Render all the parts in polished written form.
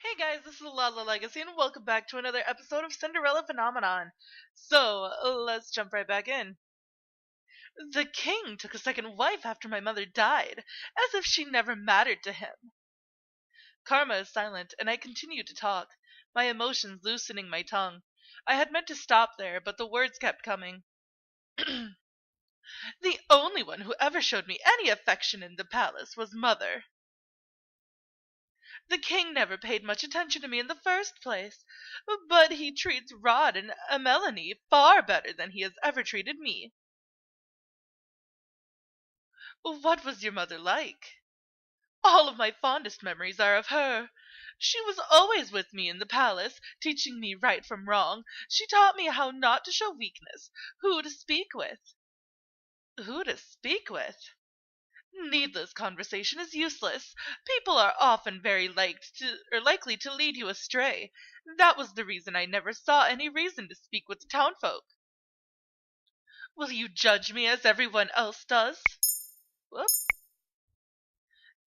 Hey guys, this is Lala Legacy, and welcome back to another episode of Cinderella Phenomenon. So, let's jump right back in. The king took a second wife after my mother died, as if she never mattered to him. Karma is silent, and I continue to talk, my emotions loosening my tongue. I had meant to stop there, but the words kept coming. The only one who ever showed me any affection in the palace was mother. The king never paid much attention to me in the first place, but he treats Rod and Melanie far better than he has ever treated me. What was your mother like? All of my fondest memories are of her. She was always with me in the palace, teaching me right from wrong. She taught me how not to show weakness, who to speak with. Who to speak with? Needless conversation is useless. People are often very likely to lead you astray. That was the reason I never saw any reason to speak with the townfolk. Will you judge me as everyone else does? Whoop.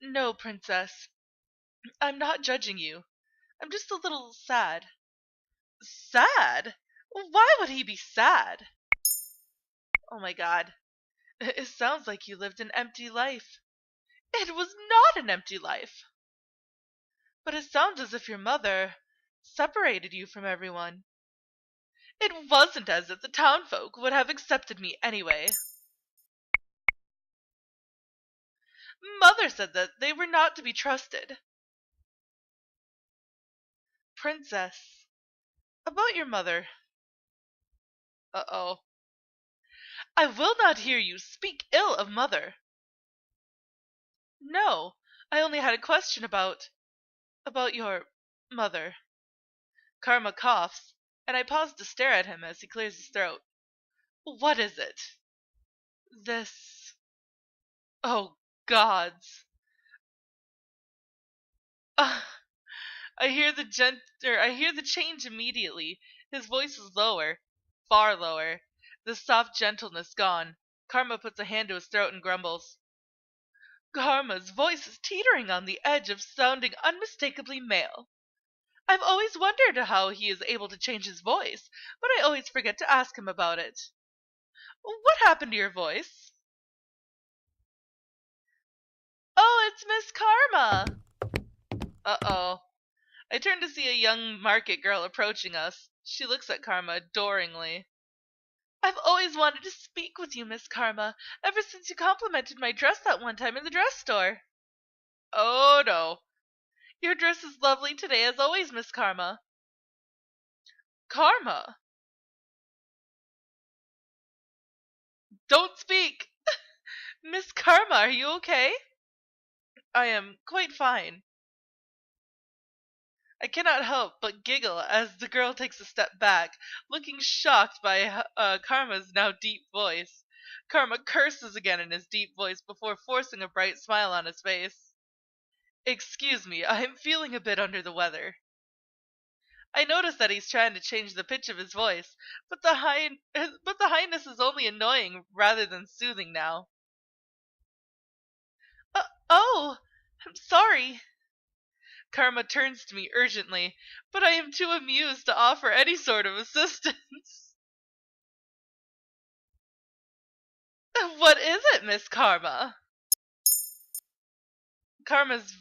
No, princess. I'm not judging you. I'm just a little sad. Sad? Why would he be sad? Oh my god. It sounds like you lived an empty life. It was not an empty life. But it sounds as if your mother separated you from everyone. It wasn't as if the townfolk would have accepted me anyway. Mother said that they were not to be trusted. Princess, about your mother. Uh-oh. I will not hear you speak ill of mother. No, I only had a question about your mother. Karma coughs, and I pause to stare at him as he clears his throat. What is it? This. Oh, gods. Uh, I hear the change immediately. His voice is lower, far lower. The soft gentleness gone. Karma puts a hand to his throat and grumbles. Karma's voice is teetering on the edge of sounding unmistakably male. I've always wondered how he is able to change his voice, but I always forget to ask him about it. What happened to your voice? Oh, it's Miss Karma! Uh-oh. I turn to see a young market girl approaching us. She looks at Karma adoringly. I've always wanted to speak with you, Miss Karma, ever since you complimented my dress that one time in the dress store. Oh, no. Your dress is lovely today as always, Miss Karma. Karma? Don't speak! Miss Karma, are you okay? I am quite fine. I cannot help but giggle as the girl takes a step back, looking shocked by Karma's now deep voice. Karma curses again in his deep voice before forcing a bright smile on his face. Excuse me, I am feeling a bit under the weather. I notice that he's trying to change the pitch of his voice, but the highness is only annoying rather than soothing now. Oh, I'm sorry. Karma turns to me urgently, but I am too amused to offer any sort of assistance. What is it, Miss Karma? Karma's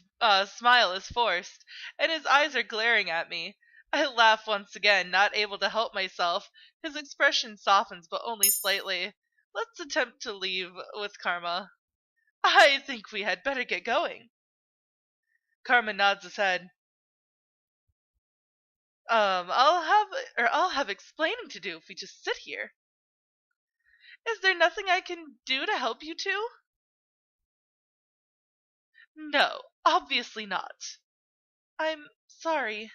smile is forced, and his eyes are glaring at me. I laugh once again, not able to help myself. His expression softens, but only slightly. Let's attempt to leave with Karma. I think we had better get going. Karma nods his head. I'll have explaining to do if we just sit here. Is there nothing I can do to help you two? No, obviously not. I'm sorry.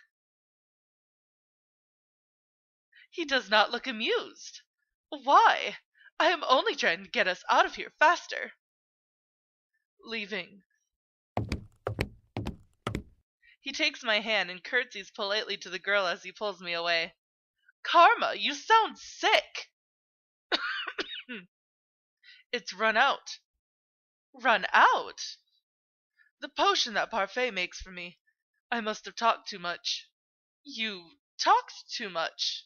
He does not look amused. Why? I am only trying to get us out of here faster. Leaving. He takes my hand and curtsies politely to the girl as he pulls me away. Karma, you sound sick. It's run out. Run out? The potion that Parfait makes for me. I must have talked too much. You talked too much.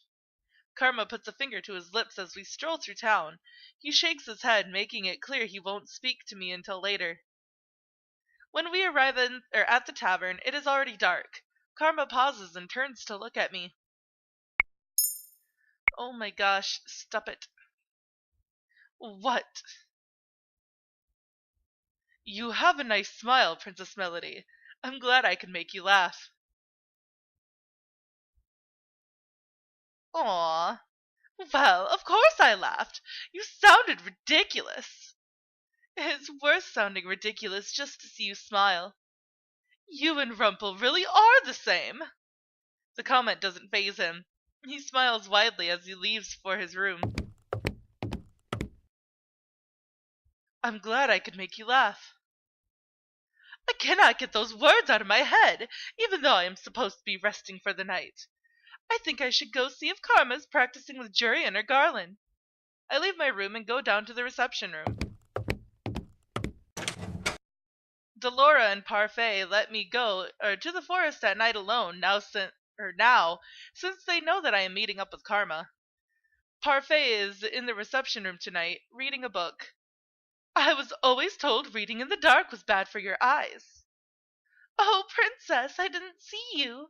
Karma puts a finger to his lips as we stroll through town. He shakes his head, making it clear he won't speak to me until later. When we arrive at the tavern, it is already dark. Karma pauses and turns to look at me. Oh my gosh, stop it. What? You have a nice smile, Princess Melody. I'm glad I can make you laugh. Aw. Well, of course I laughed. You sounded ridiculous. It's worth sounding ridiculous just to see you smile. You and Rumple really are the same. The comment doesn't faze him. He smiles widely as he leaves for his room. I'm glad I could make you laugh. I cannot get those words out of my head, even though I am supposed to be resting for the night. I think I should go see if Karma's practicing with Jurian or Garland. I leave my room and go down to the reception room. Delora and Parfait let me go to the forest at night alone now since they know that I am meeting up with Karma. Parfait is in the reception room tonight, reading a book. I was always told reading in the dark was bad for your eyes. Oh, Princess, I didn't see you.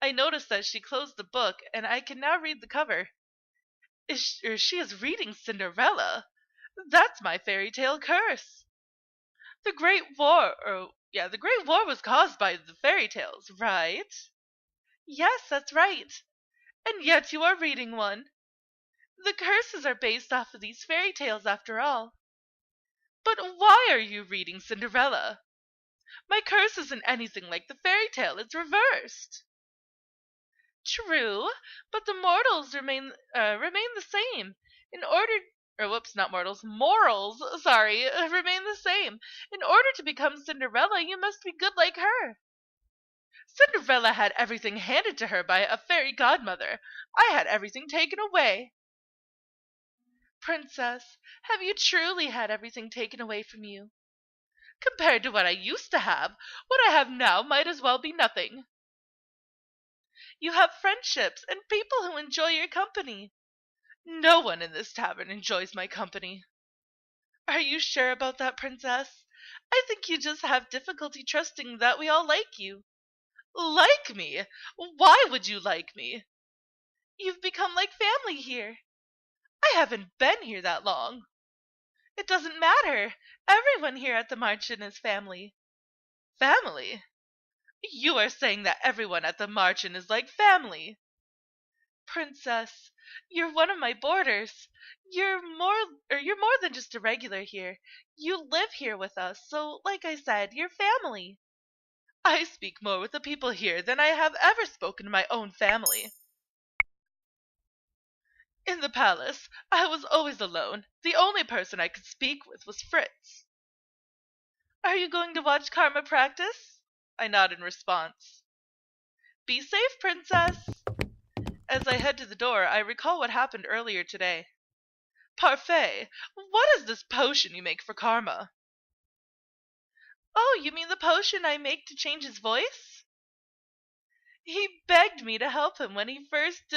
I noticed that she closed the book, and I can now read the cover. She is reading Cinderella. That's my fairy tale curse. The the Great War was caused by the fairy tales, right? Yes, that's right. And yet you are reading one. The curses are based off of these fairy tales after all. But why are you reading Cinderella? My curse isn't anything like the fairy tale, it's reversed. True, but the mortals remain the same. In order not mortals, morals, sorry, remain the same. In order to become Cinderella, you must be good like her. Cinderella had everything handed to her by a fairy godmother. I had everything taken away. Princess, have you truly had everything taken away from you? Compared to what I used to have, what I have now might as well be nothing. You have friendships and people who enjoy your company. No one in this tavern enjoys my company. Are you sure about that, Princess? I think you just have difficulty trusting that we all like you. Like me? Why would you like me? You've become like family here. I haven't been here that long. It doesn't matter. Everyone here at the Marchen is family. Family? You are saying that everyone at the Marchen is like family. Princess, you're one of my boarders. You're more than just a regular here. You live here with us, so like I said, you're family. I speak more with the people here than I have ever spoken to my own family. In the palace, I was always alone. The only person I could speak with was Fritz. Are you going to watch Karma practice? I nod in response. Be safe, Princess. As I head to the door, I recall what happened earlier today. Parfait, what is this potion you make for Karma? Oh, you mean the potion I make to change his voice? He begged me to help him when he first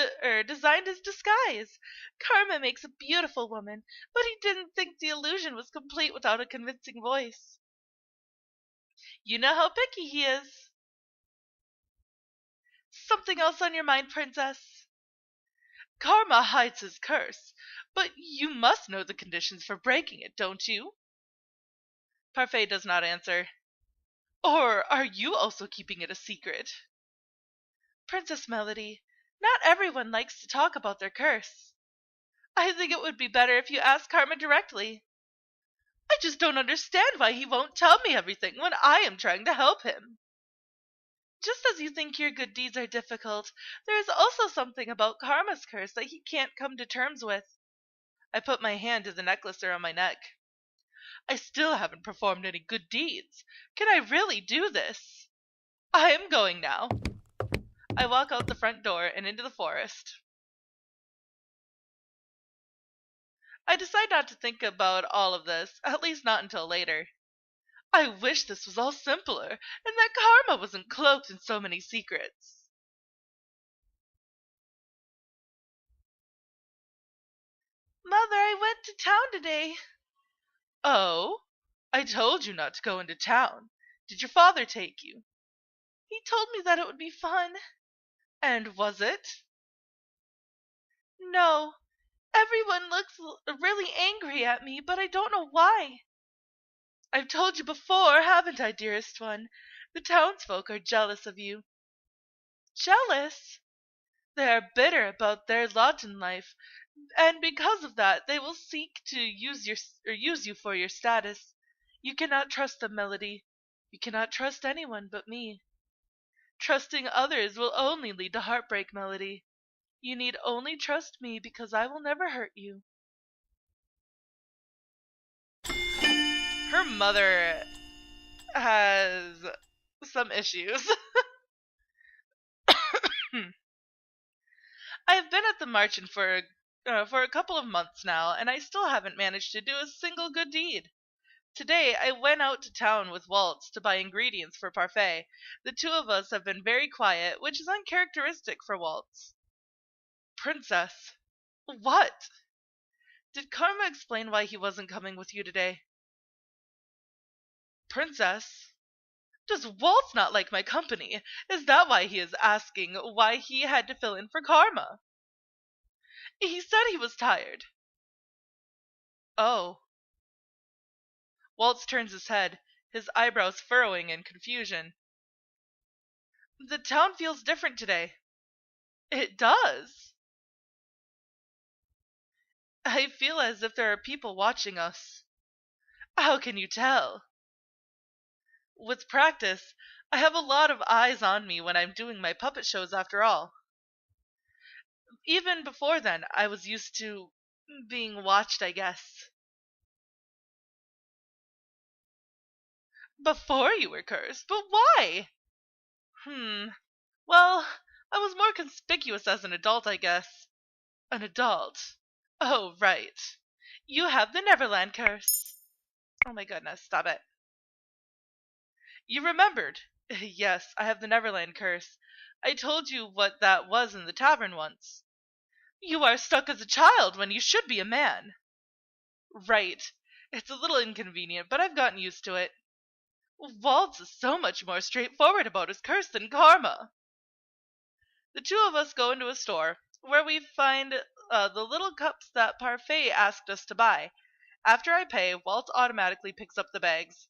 designed his disguise. Karma makes a beautiful woman, but he didn't think the illusion was complete without a convincing voice. You know how picky he is. Something else on your mind, Princess? Karma hides his curse, but you must know the conditions for breaking it, don't you? Parfait does not answer. Or are you also keeping it a secret? Princess Melody, not everyone likes to talk about their curse. I think it would be better if you asked Karma directly. I just don't understand why he won't tell me everything when I am trying to help him. Just as you think your good deeds are difficult, there is also something about Karma's curse that he can't come to terms with. I put my hand to the necklace around my neck. I still haven't performed any good deeds. Can I really do this? I am going now. I walk out the front door and into the forest. I decide not to think about all of this, at least not until later. I wish this was all simpler, and that karma wasn't cloaked in so many secrets. Mother, I went to town today. Oh? I told you not to go into town. Did your father take you? He told me that it would be fun. And was it? No. Everyone looks really angry at me, but I don't know why. I've told you before, haven't I, dearest one? The townsfolk are jealous of you. Jealous? They are bitter about their lot in life, and because of that they will seek to use you for your status. You cannot trust them, Melody. You cannot trust anyone but me. Trusting others will only lead to heartbreak, Melody. You need only trust me because I will never hurt you. Her mother has some issues. I have been at the Marchen for a couple of months now, and I still haven't managed to do a single good deed. Today I went out to town with Waltz to buy ingredients for parfait. The two of us have been very quiet, which is uncharacteristic for Waltz. Princess. What? Did Karma explain why he wasn't coming with you today? Princess. Does Waltz not like my company? Is that why he is asking why he had to fill in for Karma? He said he was tired. Oh. Waltz turns his head, his eyebrows furrowing in confusion. The town feels different today. It does. I feel as if there are people watching us. How can you tell? With practice, I have a lot of eyes on me when I'm doing my puppet shows after all. Even before then, I was used to being watched, I guess. Before you were cursed? But why? Well, I was more conspicuous as an adult, I guess. An adult. Oh, right. You have the Neverland curse. Oh my goodness, stop it. You remembered. Yes, I have the Neverland curse. I told you what that was in the tavern once. You are stuck as a child when you should be a man. Right. It's a little inconvenient, but I've gotten used to it. Waltz is so much more straightforward about his curse than Karma. The two of us go into a store, where we find the little cups that Parfait asked us to buy. After I pay, Waltz automatically picks up the bags.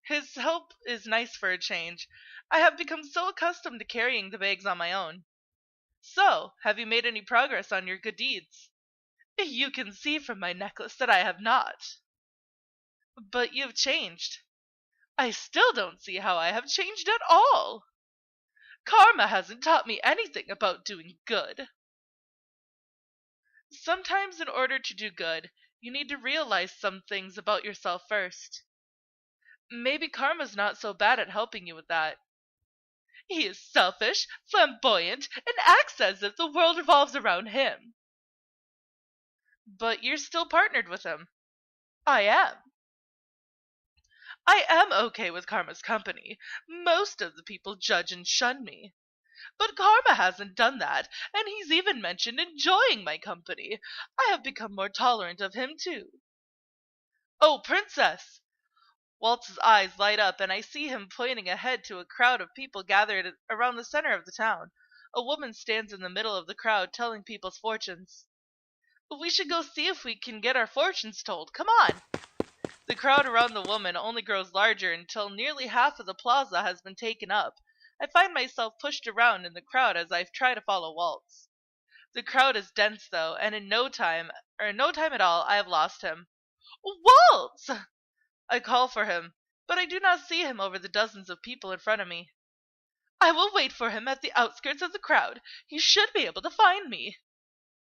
His help is nice for a change. I have become so accustomed to carrying the bags on my own. So, have you made any progress on your good deeds? You can see from my necklace that I have not. But you've changed. I still don't see how I have changed at all. Karma hasn't taught me anything about doing good. Sometimes in order to do good, you need to realize some things about yourself first. Maybe Karma's not so bad at helping you with that. He is selfish, flamboyant, and acts as if the world revolves around him. But you're still partnered with him. I am. I am okay with Karma's company. Most of the people judge and shun me. But Karma hasn't done that, and he's even mentioned enjoying my company. I have become more tolerant of him, too. Oh, Princess! Waltz's eyes light up, and I see him pointing ahead to a crowd of people gathered around the center of the town. A woman stands in the middle of the crowd telling people's fortunes. We should go see if we can get our fortunes told. Come on! The crowd around the woman only grows larger until nearly half of the plaza has been taken up. I find myself pushed around in the crowd as I try to follow Waltz. The crowd is dense though, and in no time at all, I have lost him. Waltz! I call for him, but I do not see him over the dozens of people in front of me. I will wait for him at the outskirts of the crowd. He should be able to find me.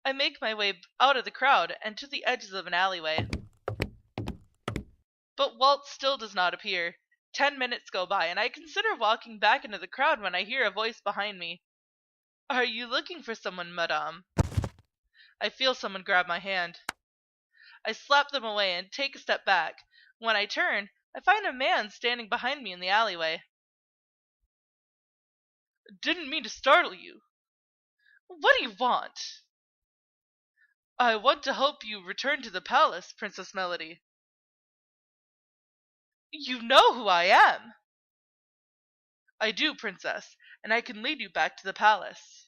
I make my way out of the crowd and to the edges of an alleyway. But Waltz still does not appear. 10 minutes go by, and I consider walking back into the crowd when I hear a voice behind me. Are you looking for someone, madame? I feel someone grab my hand. I slap them away and take a step back. When I turn, I find a man standing behind me in the alleyway. Didn't mean to startle you. What do you want? I want to help you return to the palace, Princess Melody. You know who I am. I do, Princess, and I can lead you back to the palace.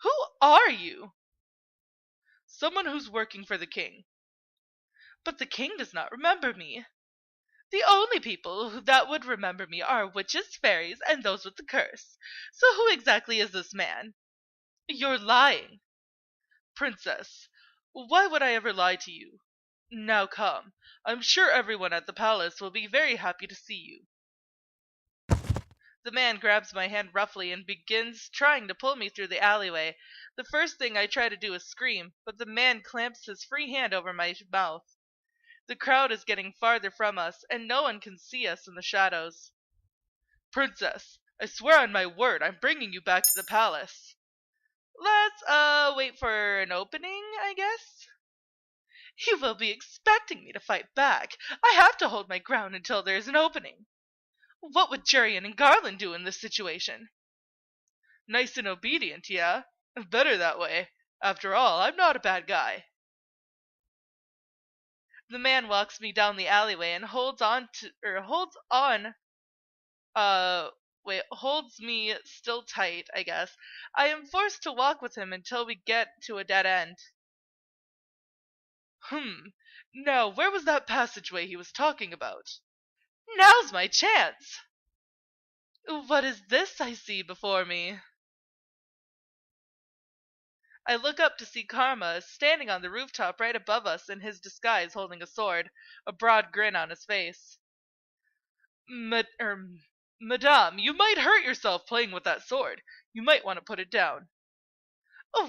Who are you? Someone who's working for the king. But the king does not remember me. The only people that would remember me are witches, fairies, and those with the curse. So who exactly is this man? You're lying. Princess, why would I ever lie to you? Now come. I'm sure everyone at the palace will be very happy to see you. The man grabs my hand roughly and begins trying to pull me through the alleyway. The first thing I try to do is scream, but the man clamps his free hand over my mouth. The crowd is getting farther from us, and no one can see us in the shadows. Princess, I swear on my word, I'm bringing you back to the palace. Let's, wait for an opening, I guess? You will be expecting me to fight back. I have to hold my ground until there is an opening. What would Jurian and Garland do in this situation? Nice and obedient, yeah? Better that way. After all, I'm not a bad guy. The man walks me down the alleyway and holds me still tight, I guess. I am forced to walk with him until we get to a dead end. Now, where was that passageway he was talking about? Now's my chance! What is this I see before me? I look up to see Karma standing on the rooftop right above us in his disguise holding a sword, a broad grin on his face. Madame, you might hurt yourself playing with that sword. You might want to put it down.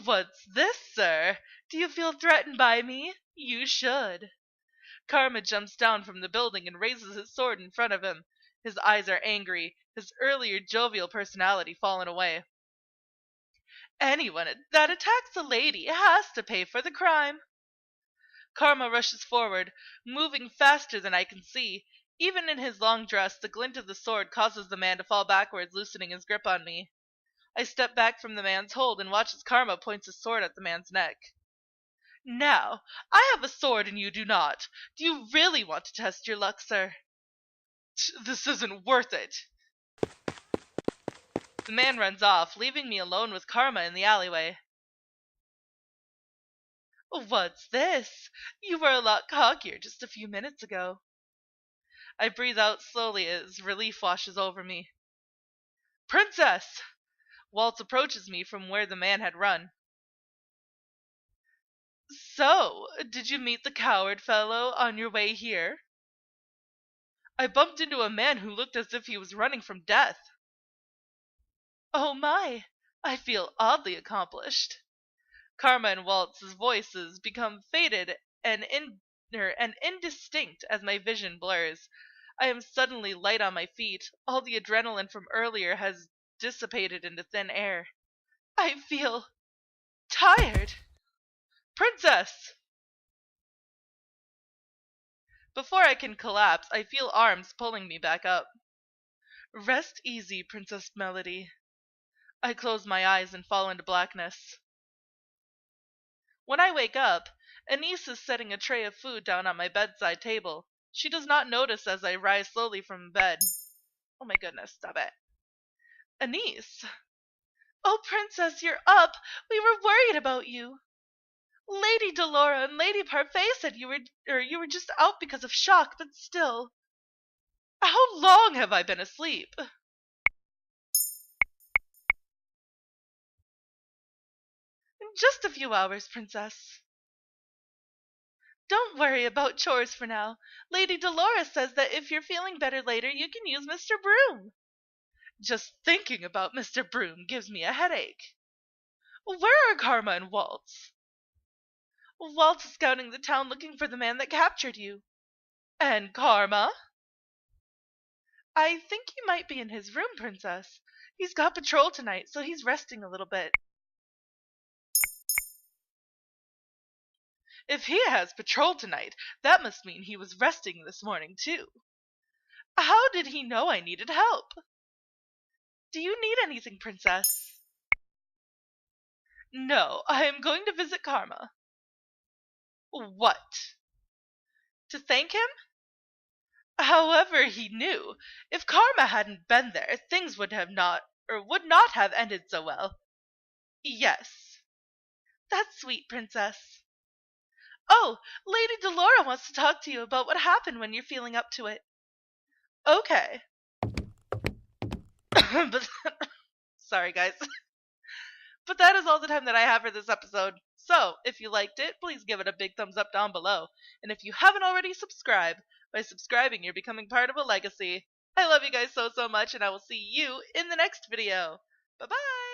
What's this, sir? Do you feel threatened by me? You should. Karma jumps down from the building and raises his sword in front of him. His eyes are angry, his earlier jovial personality fallen away. Anyone that attacks a lady has to pay for the crime. Karma rushes forward, moving faster than I can see. Even in his long dress, the glint of the sword causes the man to fall backwards, loosening his grip on me. I step back from the man's hold and watch as Karma points his sword at the man's neck. Now, I have a sword and you do not. Do you really want to test your luck, sir? This isn't worth it. The man runs off, leaving me alone with Karma in the alleyway. What's this? You were a lot cockier just a few minutes ago. I breathe out slowly as relief washes over me. Princess! Waltz approaches me from where the man had run. So, did you meet the coward fellow on your way here? I bumped into a man who looked as if he was running from death. Oh my, I feel oddly accomplished. Karma and Waltz's voices become faded and indistinct as my vision blurs. I am suddenly light on my feet. All the adrenaline from earlier has dissipated into thin air. I feel tired. Princess! Before I can collapse, I feel arms pulling me back up. Rest easy, Princess Melody. I close my eyes and fall into blackness. When I wake up, Anise is setting a tray of food down on my bedside table. She does not notice as I rise slowly from bed. Oh my goodness, stop it. Anise! Oh, Princess, you're up! We were worried about you. Lady Delora and Lady Parfait said you were just out because of shock, but still. How long have I been asleep? Just a few hours, Princess. Don't worry about chores for now. Lady Dolores says that if you're feeling better later, you can use Mr. Broom. Just thinking about Mr. Broom gives me a headache. Where are Karma and Waltz? Waltz is scouting the town looking for the man that captured you. And Karma? I think he might be in his room, Princess. He's got patrol tonight, so he's resting a little bit. If he has patrol tonight, that must mean he was resting this morning, too. How did he know I needed help? Do you need anything, Princess? No, I am going to visit Karma. What? To thank him? However, he knew. If Karma hadn't been there, things would not have ended so well. Yes. That's sweet, Princess. Oh, Lady Delora wants to talk to you about what happened when you're feeling up to it. Okay. But sorry, guys. But that is all the time that I have for this episode. So, if you liked it, please give it a big thumbs up down below. And if you haven't already subscribed, by subscribing, you're becoming part of a legacy. I love you guys so much, and I will see you in the next video. Bye-bye!